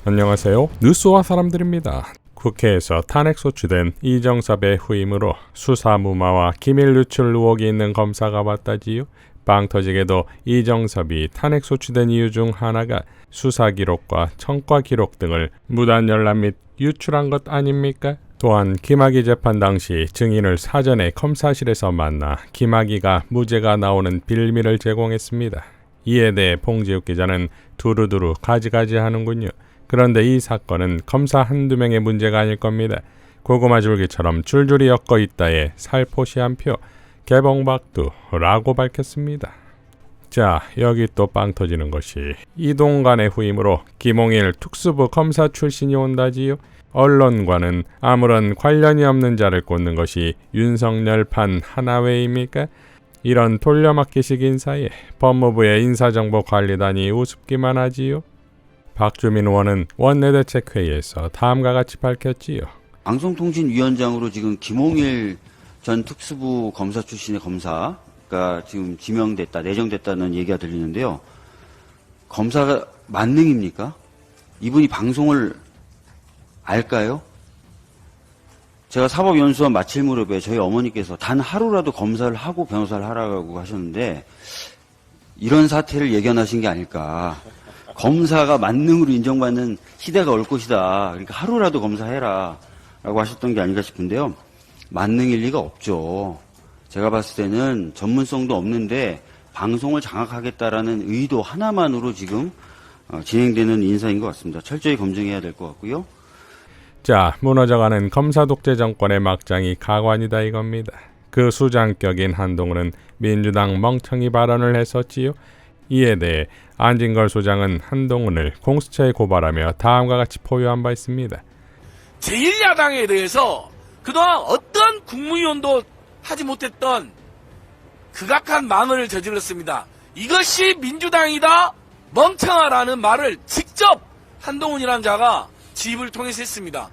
안녕하세요. 뉴스와 사람들입니다. 국회에서 탄핵 소추된 이정섭의 후임으로 수사무마와 기밀 유출 의혹이 있는 검사가 왔다지요. 빵 터지게도 이정섭이 탄핵 소추된 이유 중 하나가 수사 기록과 청과 기록 등을 무단 열람 및 유출한 것 아닙니까? 또한 김학의 재판 당시 증인을 사전에 검사실에서 만나 김학의가 무죄가 나오는 빌미를 제공했습니다. 이에 대해 봉지욱 기자는 두루두루 가지가지 하는군요. 그런데 이 사건은 검사 한두 명의 문제가 아닐 겁니다. 고구마 줄기처럼 줄줄이 엮어 있다에 살포시 한 표, 개봉박두라고 밝혔습니다. 자, 여기 또 빵 터지는 것이 이동관의 후임으로 김홍일 특수부 검사 출신이 온다지요. 언론과는 아무런 관련이 없는 자를 꽂는 것이 윤석열판 하나회입니까? 이런 돌려막기식 인사에 법무부의 인사정보관리단이 우습기만 하지요. 박주민 의원은 원내대책회의에서 다음과 같이 밝혔지요. 방송통신위원장으로 지금 김홍일 전 특수부 검사 출신의 검사가 지금 지명됐다, 내정됐다는 얘기가 들리는데요. 검사가 만능입니까? 이분이 방송을 알까요? 제가 사법연수원 마칠 무렵에 저희 어머니께서 단 하루라도 검사를 하고 변호사를 하라고 하셨는데 이런 사태를 예견하신 게 아닐까. 검사가 만능으로 인정받는 시대가 올 것이다. 그러니까 하루라도 검사해라 라고 하셨던 게 아닌가 싶은데요. 만능일 리가 없죠. 제가 봤을 때는 전문성도 없는데 방송을 장악하겠다라는 의도 하나만으로 지금 진행되는 인사인 것 같습니다. 철저히 검증해야 될 것 같고요. 자, 무너져가는 검사 독재 정권의 막장이 가관이다 이겁니다. 그 수장격인 한동훈은 민주당 멍청이 발언을 했었지요. 이에 대해 안진걸 소장은 한동훈을 공수처에 고발하며 다음과 같이 포효한 바 있습니다. 제1야당에 대해서 그동안 어떤 국무위원도 하지 못했던 극악한 만언을 저질렀습니다. 이것이 민주당이다 멍청하라는 말을 직접 한동훈이라는 자가 지입을 통해서 했습니다.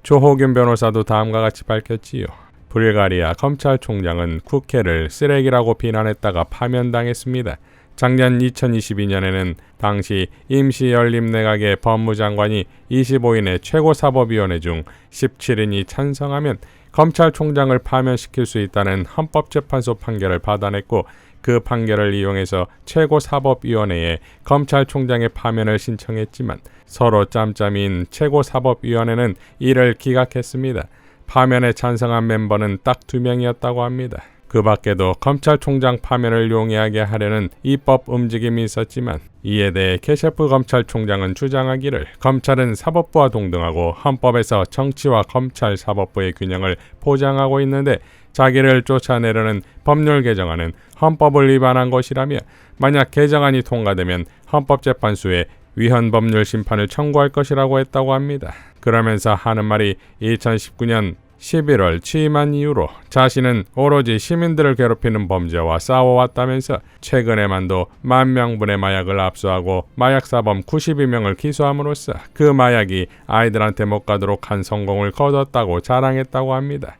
조호균 변호사도 다음과 같이 밝혔지요. 불가리아 검찰총장은 국회를 쓰레기라고 비난했다가 파면당했습니다. 작년 2022년에는 당시 임시연립내각의 법무장관이 25인의 최고사법위원회 중 17인이 찬성하면 검찰총장을 파면시킬 수 있다는 헌법재판소 판결을 받아냈고 그 판결을 이용해서 최고사법위원회에 검찰총장의 파면을 신청했지만 서로 짬짬이인 최고사법위원회는 이를 기각했습니다. 파면에 찬성한 멤버는 딱 2명이었다고 합니다. 그 밖에도 검찰총장 파면을 용이하게 하려는 입법 움직임이 있었지만 이에 대해 케셰프 검찰총장은 주장하기를 검찰은 사법부와 동등하고 헌법에서 정치와 검찰 사법부의 균형을 보장하고 있는데 자기를 쫓아내려는 법률 개정안은 헌법을 위반한 것이라며 만약 개정안이 통과되면 헌법재판소에 위헌 법률 심판을 청구할 것이라고 했다고 합니다. 그러면서 하는 말이 2019년 11월 취임한 이후로 자신은 오로지 시민들을 괴롭히는 범죄와 싸워왔다면서 최근에만도 10,000명분의 마약을 압수하고 마약사범 92명을 기소함으로써 그 마약이 아이들한테 못 가도록 한 성공을 거뒀다고 자랑했다고 합니다.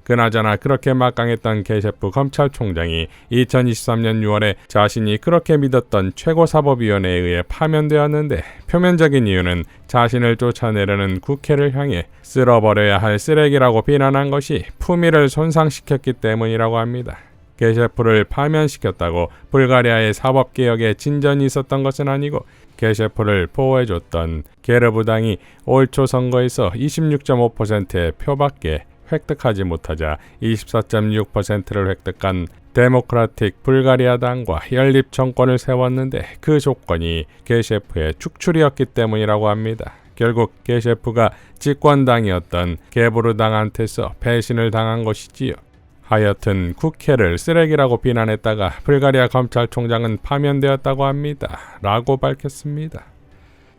그나저나 그렇게 막강했던 케셰프 검찰총장이 2023년 6월에 자신이 그렇게 믿었던 최고사법위원회에 의해 파면되었는데 표면적인 이유는 자신을 쫓아내려는 국회를 향해 쓸어버려야 할 쓰레기라고 비난한 것이 품위를 손상시켰기 때문이라고 합니다. 케셰프를 파면시켰다고 불가리아의 사법개혁에 진전이 있었던 것은 아니고 케셰프를 보호해줬던 게르부당이 올 초 선거에서 26.5%의 표밖에 획득하지 못하자 24.6%를 획득한 데모크라틱 불가리아당과 연립 정권을 세웠는데 그 조건이 게셰프의 축출이었기 때문이라고 합니다. 결국 게셰프가 집권당이었던 게부르당한테서 배신을 당한 것이지요. 하여튼 국회를 쓰레기라고 비난했다가 불가리아 검찰총장은 파면되었다고 합니다. 라고 밝혔습니다.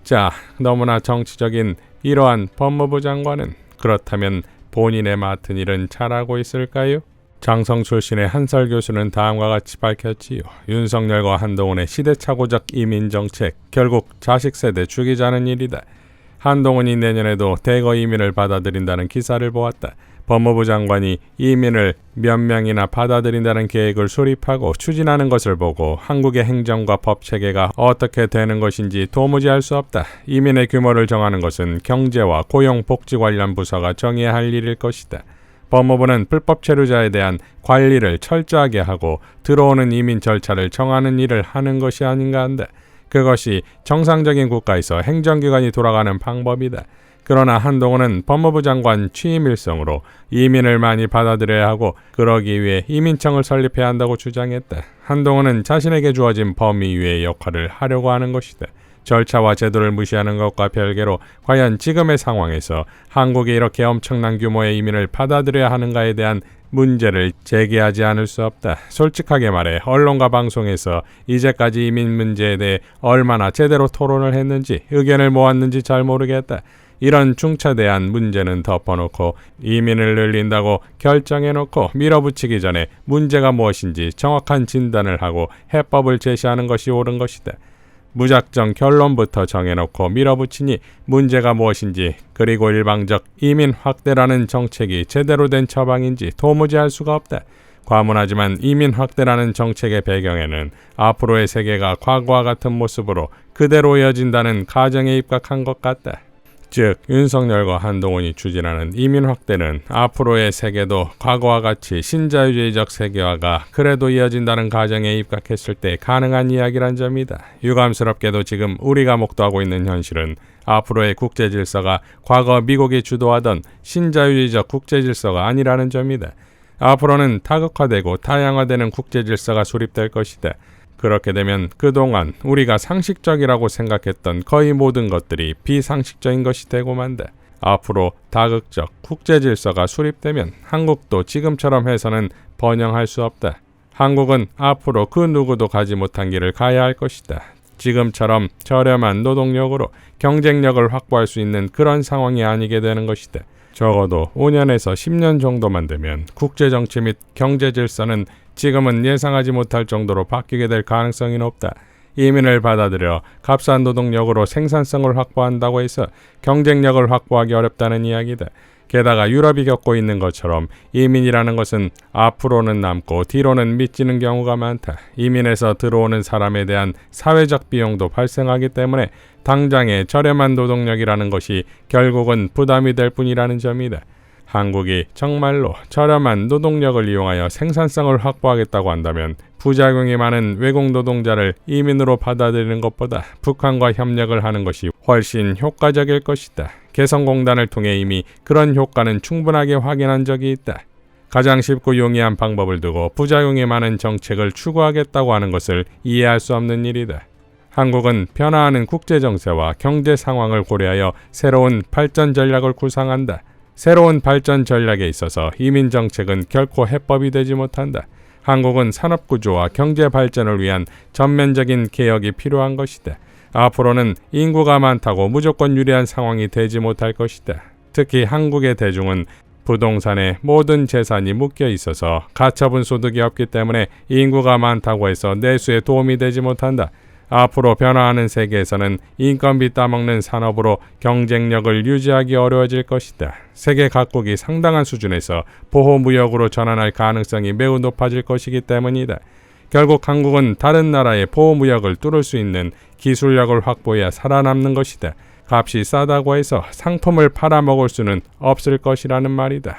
자, 너무나 정치적인 이러한 법무부 장관은 그렇다면 본인의 맡은 일은 잘하고 있을까요? 장성 출신의 한설 교수는 다음과 같이 밝혔지요. 윤석열과 한동훈의 시대착오적 이민정책, 결국 자식 세대 죽이자는 일이다. 한동훈이 내년에도 대거 이민을 받아들인다는 기사를 보았다. 법무부 장관이 이민을 몇 명이나 받아들인다는 계획을 수립하고 추진하는 것을 보고 한국의 행정과 법 체계가 어떻게 되는 것인지 도무지 알 수 없다. 이민의 규모를 정하는 것은 경제와 고용, 복지 관련 부서가 정해야 할 일일 것이다. 법무부는 불법 체류자에 대한 관리를 철저하게 하고 들어오는 이민 절차를 정하는 일을 하는 것이 아닌가 한다. 그것이 정상적인 국가에서 행정기관이 돌아가는 방법이다. 그러나 한동훈은 법무부 장관 취임 일성으로 이민을 많이 받아들여야 하고 그러기 위해 이민청을 설립해야 한다고 주장했다. 한동훈은 자신에게 주어진 범위 위의 역할을 하려고 하는 것이다. 절차와 제도를 무시하는 것과 별개로 과연 지금의 상황에서 한국이 이렇게 엄청난 규모의 이민을 받아들여야 하는가에 대한 문제를 제기하지 않을 수 없다. 솔직하게 말해 언론과 방송에서 이제까지 이민 문제에 대해 얼마나 제대로 토론을 했는지 의견을 모았는지 잘 모르겠다. 이런 중차대한 문제는 덮어놓고 이민을 늘린다고 결정해놓고 밀어붙이기 전에 문제가 무엇인지 정확한 진단을 하고 해법을 제시하는 것이 옳은 것이다. 무작정 결론부터 정해놓고 밀어붙이니 문제가 무엇인지 그리고 일방적 이민 확대라는 정책이 제대로 된 처방인지 도무지 알 수가 없다. 과문하지만 이민 확대라는 정책의 배경에는 앞으로의 세계가 과거와 같은 모습으로 그대로 이어진다는 가정에 입각한 것 같다. 즉 윤석열과 한동훈이 추진하는 이민 확대는 앞으로의 세계도 과거와 같이 신자유주의적 세계화가 그래도 이어진다는 가정에 입각했을 때 가능한 이야기란 점이다. 유감스럽게도 지금 우리가 목도하고 있는 현실은 앞으로의 국제질서가 과거 미국이 주도하던 신자유주의적 국제질서가 아니라는 점이다. 앞으로는 다극화되고 다양화되는 국제질서가 수립될 것이다. 그렇게 되면 그동안 우리가 상식적이라고 생각했던 거의 모든 것들이 비상식적인 것이 되고 만다. 앞으로 다극적 국제질서가 수립되면 한국도 지금처럼 해서는 번영할 수 없다. 한국은 앞으로 그 누구도 가지 못한 길을 가야 할 것이다. 지금처럼 저렴한 노동력으로 경쟁력을 확보할 수 있는 그런 상황이 아니게 되는 것이다. 적어도 5년에서 10년 정도만 되면 국제정치 및 경제질서는 지금은 예상하지 못할 정도로 바뀌게 될 가능성이 높다. 이민을 받아들여 값싼 노동력으로 생산성을 확보한다고 해서 경쟁력을 확보하기 어렵다는 이야기다. 게다가 유럽이 겪고 있는 것처럼 이민이라는 것은 앞으로는 남고 뒤로는 미치는 경우가 많다. 이민에서 들어오는 사람에 대한 사회적 비용도 발생하기 때문에 당장의 저렴한 노동력이라는 것이 결국은 부담이 될 뿐이라는 점이다. 한국이 정말로 저렴한 노동력을 이용하여 생산성을 확보하겠다고 한다면 부작용이 많은 외국 노동자를 이민으로 받아들이는 것보다 북한과 협력을 하는 것이 훨씬 효과적일 것이다. 개성공단을 통해 이미 그런 효과는 충분하게 확인한 적이 있다. 가장 쉽고 용이한 방법을 두고 부작용이 많은 정책을 추구하겠다고 하는 것을 이해할 수 없는 일이다. 한국은 변화하는 국제정세와 경제 상황을 고려하여 새로운 발전 전략을 구상한다. 새로운 발전 전략에 있어서 이민 정책은 결코 해법이 되지 못한다. 한국은 산업구조와 경제 발전을 위한 전면적인 개혁이 필요한 것이다. 앞으로는 인구가 많다고 무조건 유리한 상황이 되지 못할 것이다. 특히 한국의 대중은 부동산에 모든 재산이 묶여 있어서 가처분 소득이 없기 때문에 인구가 많다고 해서 내수에 도움이 되지 못한다. 앞으로 변화하는 세계에서는 인건비 따먹는 산업으로 경쟁력을 유지하기 어려워질 것이다. 세계 각국이 상당한 수준에서 보호무역으로 전환할 가능성이 매우 높아질 것이기 때문이다. 결국 한국은 다른 나라의 보호무역을 뚫을 수 있는 기술력을 확보해야 살아남는 것이다. 값이 싸다고 해서 상품을 팔아먹을 수는 없을 것이라는 말이다.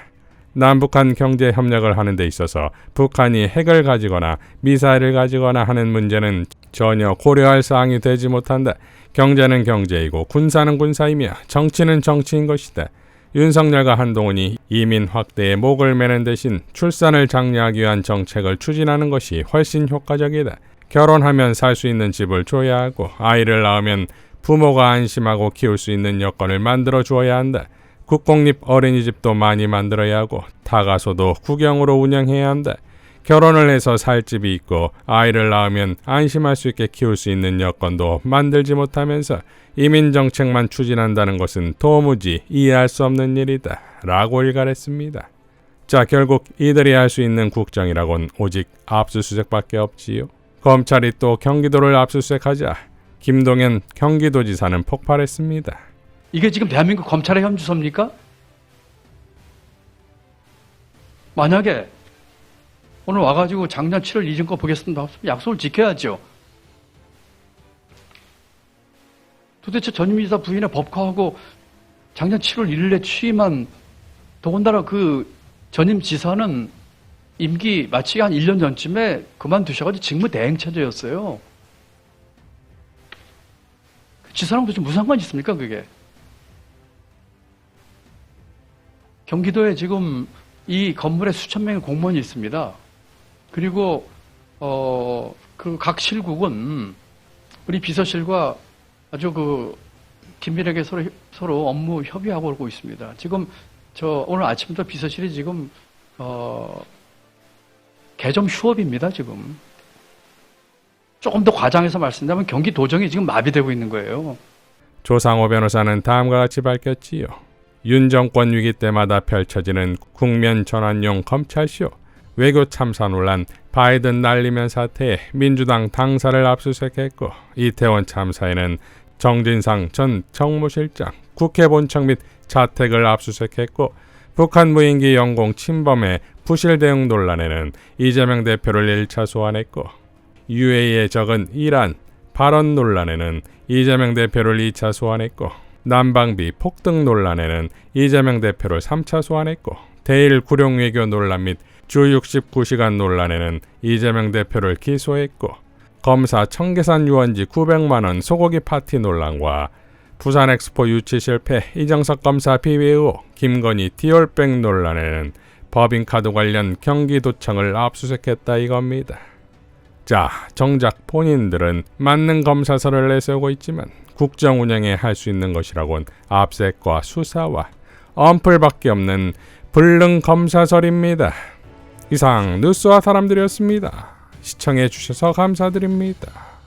남북한 경제 협력을 하는 데 있어서 북한이 핵을 가지거나 미사일을 가지거나 하는 문제는 전혀 고려할 사항이 되지 못한다. 경제는 경제이고 군사는 군사이며 정치는 정치인 것이다. 윤석열과 한동훈이 이민 확대에 목을 매는 대신 출산을 장려하기 위한 정책을 추진하는 것이 훨씬 효과적이다. 결혼하면 살 수 있는 집을 줘야 하고 아이를 낳으면 부모가 안심하고 키울 수 있는 여건을 만들어 주어야 한다. 국공립 어린이집도 많이 만들어야 하고 다가소도 국영으로 운영해야 한다. 결혼을 해서 살 집이 있고 아이를 낳으면 안심할 수 있게 키울 수 있는 여건도 만들지 못하면서 이민정책만 추진한다는 것은 도무지 이해할 수 없는 일이다. 라고 일갈했습니다. 자, 결국 이들이 할 수 있는 국정이라곤 오직 압수수색밖에 없지요. 검찰이 또 경기도를 압수수색하자 김동연 경기도지사는 폭발했습니다. 이게 지금 대한민국 검찰의 현주소입니까? 만약에 오늘 와가지고 작년 7월 이전 거 보겠습니다. 약속을 지켜야죠. 도대체 전임 이사 부인의 법화하고 작년 7월 1일에 취임한, 더군다나 그 전임 지사는 임기 마치기 한 1년 전쯤에 그만두셔가지고 직무대행체제였어요. 지사랑 도대체 무슨 상관이 있습니까, 그게? 경기도에 지금 이 건물에 수천 명의 공무원이 있습니다. 그리고 그 각 실국은 우리 비서실과 아주 그 긴밀하게 서로 업무 협의하고 오고 있습니다. 지금 저 오늘 아침부터 비서실이 지금 개점 휴업입니다. 지금 조금 더 과장해서 말씀드리면 경기도정이 지금 마비되고 있는 거예요. 조상호 변호사는 다음과 같이 밝혔지요. 윤 정권 위기 때마다 펼쳐지는 국면 전환용 검찰쇼, 외교 참사 논란, 바이든 날리면 사태에 민주당 당사를 압수수색했고, 이태원 참사에는 정진상 전 정무실장, 국회 본청 및 자택을 압수수색했고, 북한 무인기 영공 침범의 부실 대응 논란에는 이재명 대표를 1차 소환했고, UAE에 적은 이란 발언 논란에는 이재명 대표를 2차 소환했고, 난방비 폭등 논란에는 이재명 대표를 3차 소환했고, 대일 구룡 외교 논란 및 주 69시간 논란에는 이재명 대표를 기소했고, 검사 청계산 유원지 900만원 소고기 파티 논란과 부산 엑스포 유치 실패 이정석 검사 비위 의혹, 김건희 디올백 논란에는 법인카드 관련 경기도청을 압수수색했다 이겁니다. 자, 정작 본인들은 맞는 검사설을 내세우고 있지만 국정 운영에 할 수 있는 것이라곤 압색과 수사와 엄플밖에 없는 불능 검사설입니다. 이상 뉴스와 사람들이었습니다. 시청해 주셔서 감사드립니다.